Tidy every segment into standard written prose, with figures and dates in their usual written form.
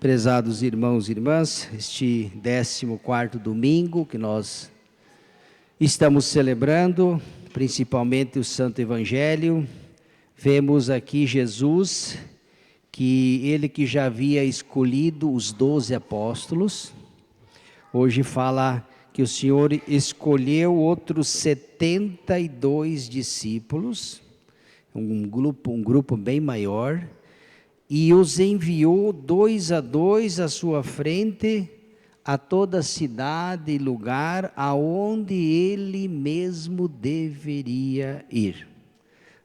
Prezados irmãos e irmãs, este 14º domingo que nós estamos celebrando, principalmente o Santo Evangelho, vemos aqui Jesus, que ele que já havia escolhido os 12 apóstolos, hoje fala que o Senhor escolheu outros 72 discípulos, um grupo bem maior, e os enviou 2 a 2 à sua frente, a toda cidade e lugar aonde ele mesmo deveria ir,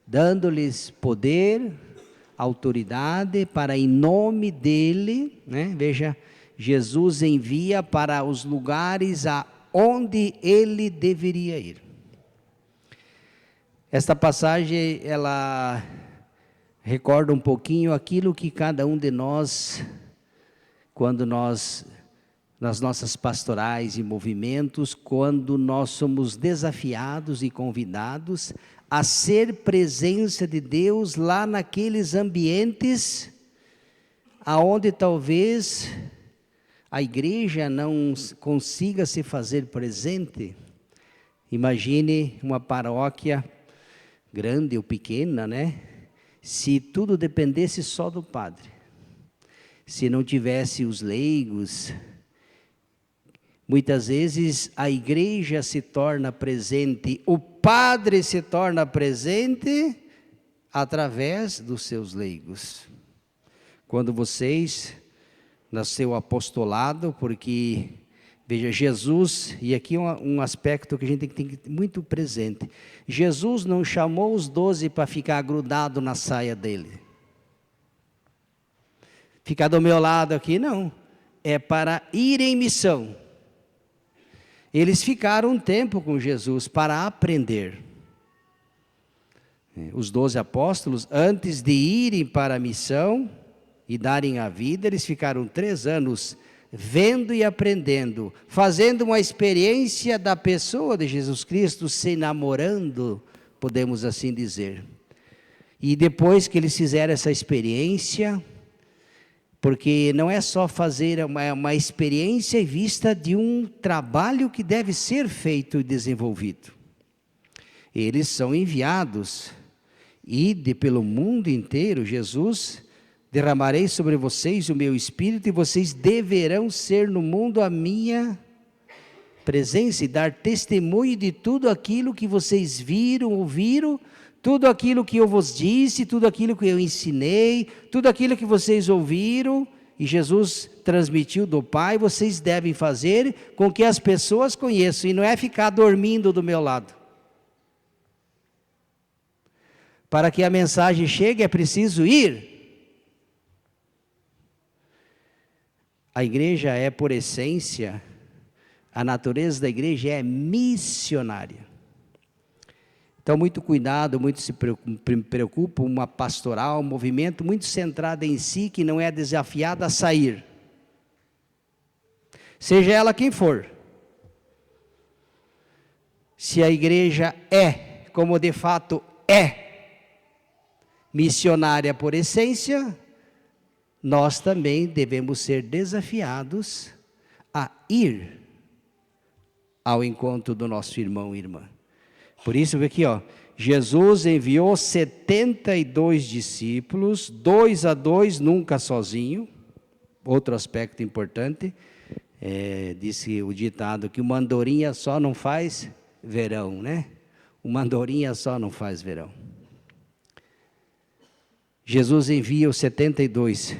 dando-lhes poder, autoridade para em nome dele, veja, Jesus envia para os lugares aonde ele deveria ir. Esta passagem, ela recorda um pouquinho aquilo que cada um de nós, quando nós, nas nossas pastorais e movimentos, quando nós somos desafiados e convidados a ser presença de Deus lá naqueles ambientes aonde talvez a igreja não consiga se fazer presente. Imagine uma paróquia grande ou pequena, se tudo dependesse só do padre, se não tivesse os leigos, muitas vezes a igreja se torna presente, o padre se torna presente através dos seus leigos. Quando vocês, no seu apostolado, porque, veja, Jesus, e aqui um aspecto que a gente tem que ter muito presente, Jesus não chamou os 12 para ficar grudado na saia dele. Ficar do meu lado aqui, não. É para ir em missão. Eles ficaram um tempo com Jesus para aprender. Os 12 apóstolos, antes de irem para a missão e darem a vida, eles ficaram 3 anos vendo e aprendendo, fazendo uma experiência da pessoa de Jesus Cristo, se namorando, podemos assim dizer. E depois que eles fizeram essa experiência, porque não é só fazer uma experiência em vista de um trabalho que deve ser feito e desenvolvido. Eles são enviados, ide pelo mundo inteiro, Jesus derramarei sobre vocês o meu Espírito e vocês deverão ser no mundo a minha presença e dar testemunho de tudo aquilo que vocês viram, ouviram, tudo aquilo que eu vos disse, tudo aquilo que eu ensinei, tudo aquilo que vocês ouviram e Jesus transmitiu do Pai, vocês devem fazer com que as pessoas conheçam, e não é ficar dormindo do meu lado. Para que a mensagem chegue é preciso ir. A igreja é, por essência, a natureza da igreja é missionária. Então, muito cuidado, muito se preocupa, uma pastoral, um movimento muito centrado em si, que não é desafiada a sair. Seja ela quem for. Se a igreja é, como de fato é, missionária por essência, nós também devemos ser desafiados a ir ao encontro do nosso irmão e irmã. Por isso, aqui, Jesus enviou 72 discípulos, 2 a 2, nunca sozinho. Outro aspecto importante, disse o ditado que uma andorinha só não faz verão, Uma andorinha só não faz verão. Jesus envia os 72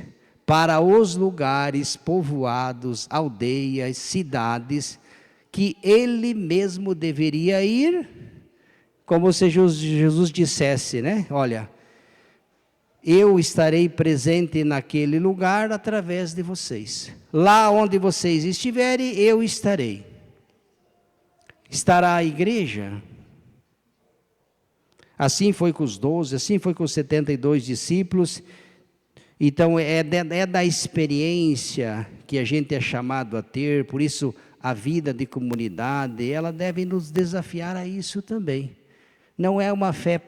para os lugares povoados, aldeias, cidades, que ele mesmo deveria ir, como se Jesus dissesse, olha, eu estarei presente naquele lugar através de vocês. Lá onde vocês estiverem, eu estarei. Estará a igreja? Assim foi com os 12, assim foi com os 72 discípulos. Então é da experiência que a gente é chamado a ter, por isso a vida de comunidade, ela deve nos desafiar a isso também. Não é uma fé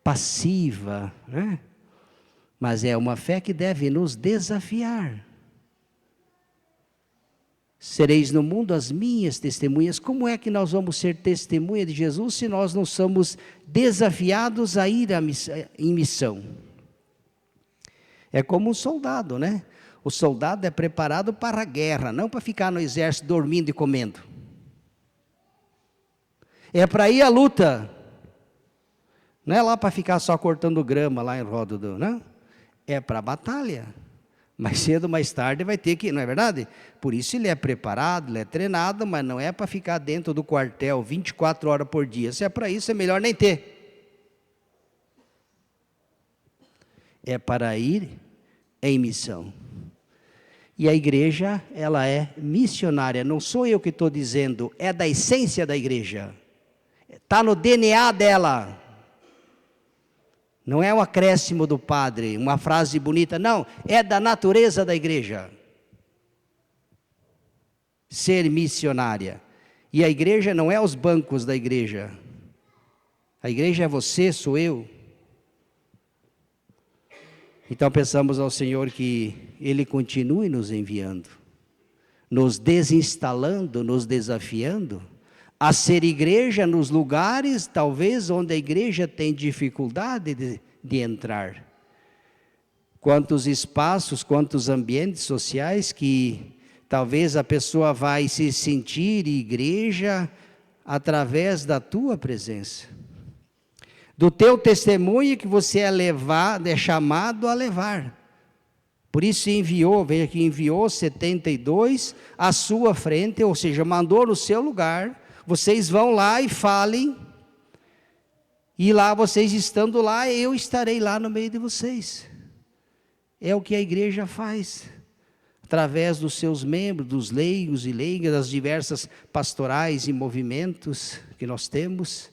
passiva, mas é uma fé que deve nos desafiar. Sereis no mundo as minhas testemunhas. Como é que nós vamos ser testemunha de Jesus se nós não somos desafiados a ir em missão? É como um soldado, né? O soldado é preparado para a guerra, não para ficar no exército dormindo e comendo. É para ir à luta. Não é lá para ficar só cortando grama lá em roda do, não? É para a batalha. Mais cedo ou mais tarde vai ter que, não é verdade? Por isso ele é preparado, ele é treinado, mas não é para ficar dentro do quartel 24 horas por dia. Se é para isso, é melhor nem ter. É para ir em missão. E a igreja, ela é missionária. Não sou eu que estou dizendo, é da essência da igreja. Está no DNA dela. Não é um acréscimo do padre, uma frase bonita, não, é da natureza da igreja. Ser missionária. E a igreja não é os bancos da igreja. A igreja é você, sou eu. Então pensamos ao Senhor que Ele continue nos enviando, nos desinstalando, nos desafiando, a ser igreja nos lugares, talvez, onde a igreja tem dificuldade de entrar. Quantos espaços, quantos ambientes sociais que talvez a pessoa vai se sentir igreja através da tua presença. Do teu testemunho que você é chamado a levar. Por isso enviou, veja que enviou 72 à sua frente, ou seja, mandou no seu lugar. Vocês vão lá e falem, e lá vocês estando lá, eu estarei lá no meio de vocês. É o que a igreja faz, através dos seus membros, dos leigos e leigas, das diversas pastorais e movimentos que nós temos.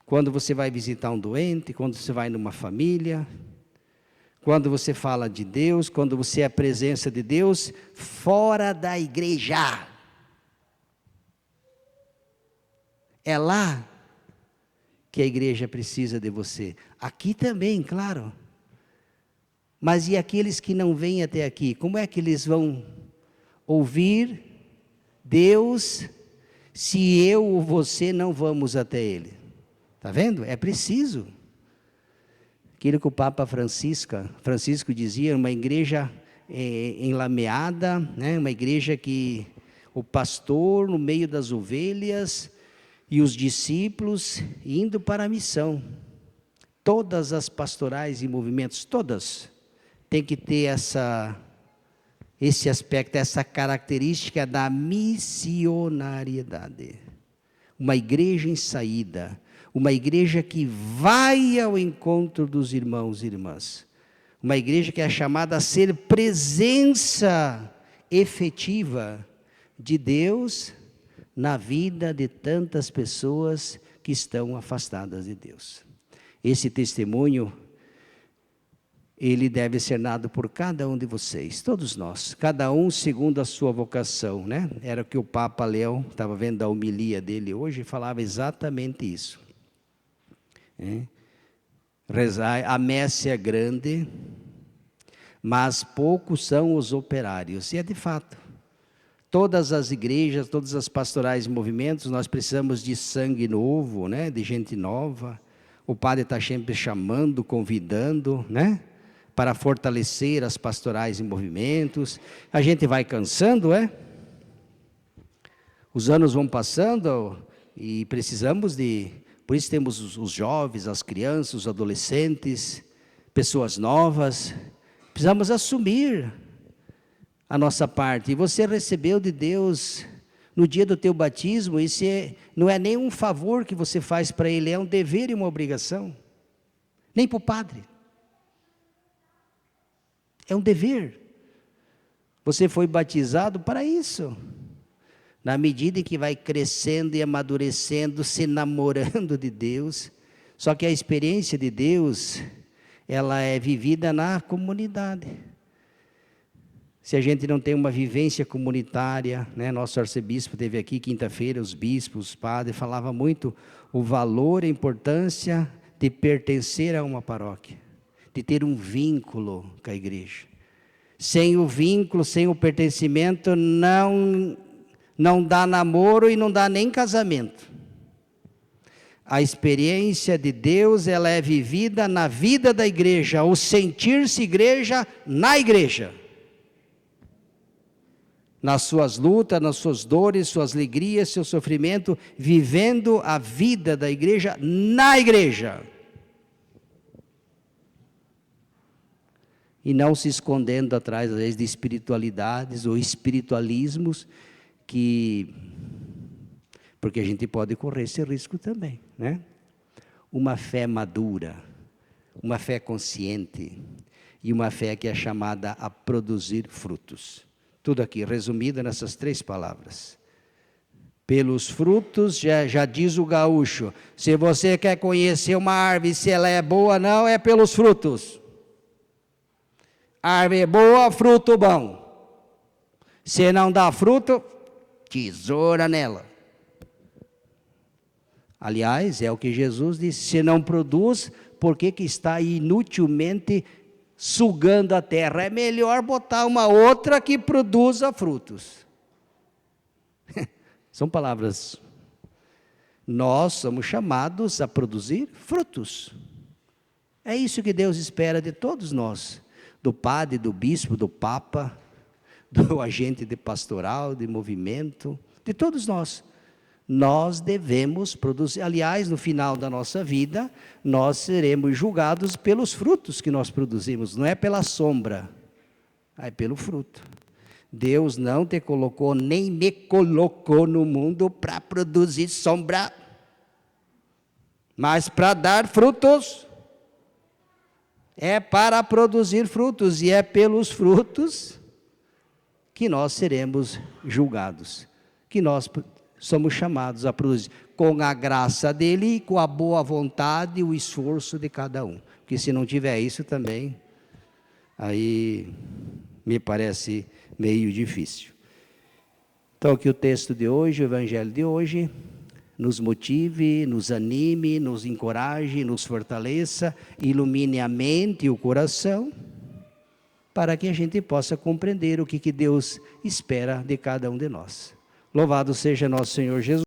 Quando você vai visitar um doente, quando você vai numa família, quando você fala de Deus, quando você é a presença de Deus, fora da igreja. É lá que a igreja precisa de você. Aqui também, claro. Mas e aqueles que não vêm até aqui? Como é que eles vão ouvir Deus se eu ou você não vamos até Ele? Está vendo? É preciso. Aquilo que o Papa Francisco dizia, uma igreja enlameada, né? Uma igreja que o pastor no meio das ovelhas e os discípulos indo para a missão. Todas as pastorais e movimentos, todas, tem que ter esse aspecto, essa característica da missionariedade. Uma igreja em saída, uma igreja que vai ao encontro dos irmãos e irmãs. Uma igreja que é chamada a ser presença efetiva de Deus na vida de tantas pessoas que estão afastadas de Deus. Esse testemunho, ele deve ser dado por cada um de vocês, todos nós, cada um segundo a sua vocação, né? Era o que o Papa Leão, estava vendo a homilia dele hoje, falava exatamente isso. Rezar, a messe é grande, mas poucos são os operários, e é de fato. Todas as igrejas, todas as pastorais e movimentos, nós precisamos de sangue novo, né? De gente nova. O padre está sempre chamando, convidando, né? Para fortalecer as pastorais e movimentos. A gente vai cansando, Os anos vão passando e precisamos por isso temos os jovens, as crianças, os adolescentes, pessoas novas. Precisamos assumir a nossa parte. E você recebeu de Deus no dia do teu batismo, isso não é nem um favor que você faz para Ele, é um dever e uma obrigação. Nem para o padre. É um dever. Você foi batizado para isso. Na medida em que vai crescendo e amadurecendo, se namorando de Deus. Só que a experiência de Deus, ela é vivida na comunidade. Se a gente não tem uma vivência comunitária, né? Nosso arcebispo esteve aqui quinta-feira, os bispos, os padres, falava muito o valor e a importância de pertencer a uma paróquia, de ter um vínculo com a igreja, Sem o vínculo, sem o pertencimento, não dá namoro e não dá nem casamento. A experiência de Deus, ela é vivida na vida da igreja, o sentir-se igreja na igreja. Nas suas lutas, nas suas dores, suas alegrias, seu sofrimento, vivendo a vida da igreja na igreja. E não se escondendo atrás, às vezes, de espiritualidades ou espiritualismos porque a gente pode correr esse risco também, né? Uma fé madura, uma fé consciente e uma fé que é chamada a produzir frutos. Tudo aqui resumido nessas 3 palavras. Pelos frutos, já diz o gaúcho, se você quer conhecer uma árvore, se ela é boa ou não, é pelos frutos. Árvore boa, fruto bom. Se não dá fruto, tesoura nela. Aliás, é o que Jesus disse, se não produz, por que está inutilmente sugando a terra? É melhor botar uma outra que produza frutos. São palavras. Nós somos chamados a produzir frutos. É isso que Deus espera de todos nós. Do padre, do bispo, do papa, do agente de pastoral, de movimento, de todos nós. Nós devemos produzir, aliás, no final da nossa vida, nós seremos julgados pelos frutos que nós produzimos, não é pela sombra, é pelo fruto. Deus não te colocou, nem me colocou no mundo para produzir sombra, mas para dar frutos. É para produzir frutos, e é pelos frutos que nós seremos julgados, que nós somos chamados a produzir, com a graça dele e com a boa vontade e o esforço de cada um. Porque se não tiver isso também, aí me parece meio difícil. Então aqui o texto de hoje, o evangelho de hoje, nos motive, nos anime, nos encoraje, nos fortaleça, ilumine a mente e o coração, para que a gente possa compreender o que Deus espera de cada um de nós. Louvado seja nosso Senhor Jesus.